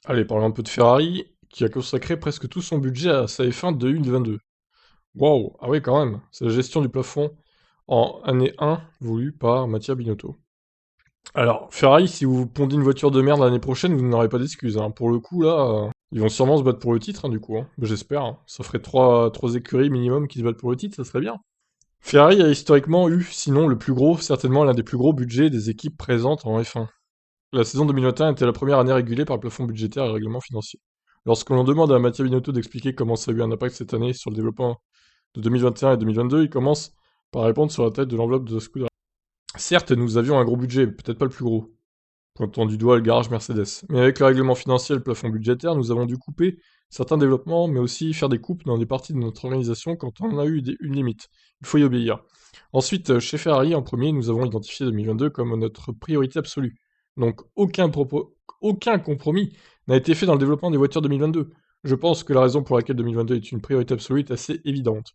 Allez, parlons un peu de Ferrari, qui a consacré presque tout son budget à sa F1 de 2022. Waouh, ah oui quand même, c'est la gestion du plafond en année 1 voulue par Mattia Binotto. Alors, Ferrari, si vous pondez une voiture de merde l'année prochaine, vous n'aurez pas d'excuses, hein. Pour le coup, là, ils vont sûrement se battre pour le titre, hein, du coup, hein. J'espère, hein. Ça ferait trois écuries minimum qui se battent pour le titre, ça serait bien. Ferrari a historiquement eu, sinon le plus gros, certainement l'un des plus gros budgets des équipes présentes en F1. La saison 2021 était la première année régulée par le plafond budgétaire et le règlement financier. Lorsque l'on demande à Mattia Binotto d'expliquer comment ça a eu un impact cette année sur le développement de 2021 et 2022, il commence par répondre sur la tête de l'enveloppe de Scuderia. Certes, nous avions un gros budget, peut-être pas le plus gros, pointant du doigt le garage Mercedes. Mais avec le règlement financier et le plafond budgétaire, nous avons dû couper certains développements, mais aussi faire des coupes dans des parties de notre organisation quand on a eu une limite. Il faut y obéir. Ensuite, chez Ferrari, en premier, nous avons identifié 2022 comme notre priorité absolue. Donc aucun compromis n'a été fait dans le développement des voitures 2022. Je pense que la raison pour laquelle 2022 est une priorité absolue est assez évidente.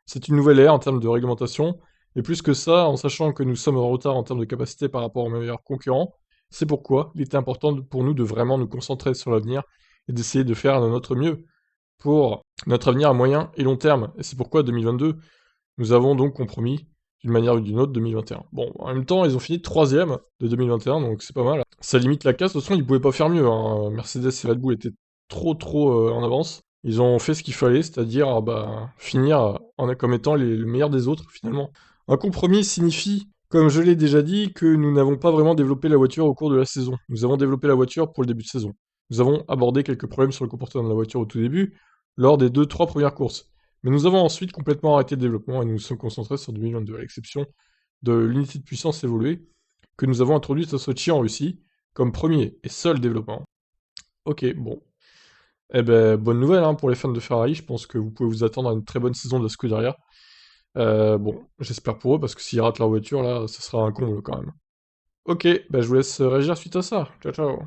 C'est une nouvelle ère en termes de réglementation, et plus que ça, en sachant que nous sommes en retard en termes de capacité par rapport aux meilleurs concurrents, c'est pourquoi il était important pour nous de vraiment nous concentrer sur l'avenir et d'essayer de faire de notre mieux pour notre avenir à moyen et long terme. Et c'est pourquoi 2022, nous avons donc compromis d'une manière ou d'une autre 2021. Bon, en même temps, ils ont fini troisième de 2021, donc c'est pas mal. Ça limite la casse, de toute façon, ils pouvaient pas faire mieux, hein. Mercedes et Red Bull étaient trop en avance. Ils ont fait ce qu'il fallait, c'est-à-dire finir comme étant le meilleur des autres, finalement. Un compromis signifie, comme je l'ai déjà dit, que nous n'avons pas vraiment développé la voiture au cours de la saison. Nous avons développé la voiture pour le début de saison. Nous avons abordé quelques problèmes sur le comportement de la voiture au tout début, lors des 2-3 premières courses. Mais nous avons ensuite complètement arrêté le développement et nous nous sommes concentrés sur 2022, à l'exception de l'unité de puissance évoluée que nous avons introduite à Sochi en Russie, comme premier et seul développement. Ok, bon. Eh ben, bonne nouvelle hein, pour les fans de Ferrari, je pense que vous pouvez vous attendre à une très bonne saison de la Scuderia. Bon, j'espère pour eux, parce que s'ils ratent leur voiture, là, ce sera un comble quand même. Ok, bah je vous laisse réagir suite à ça. Ciao ciao.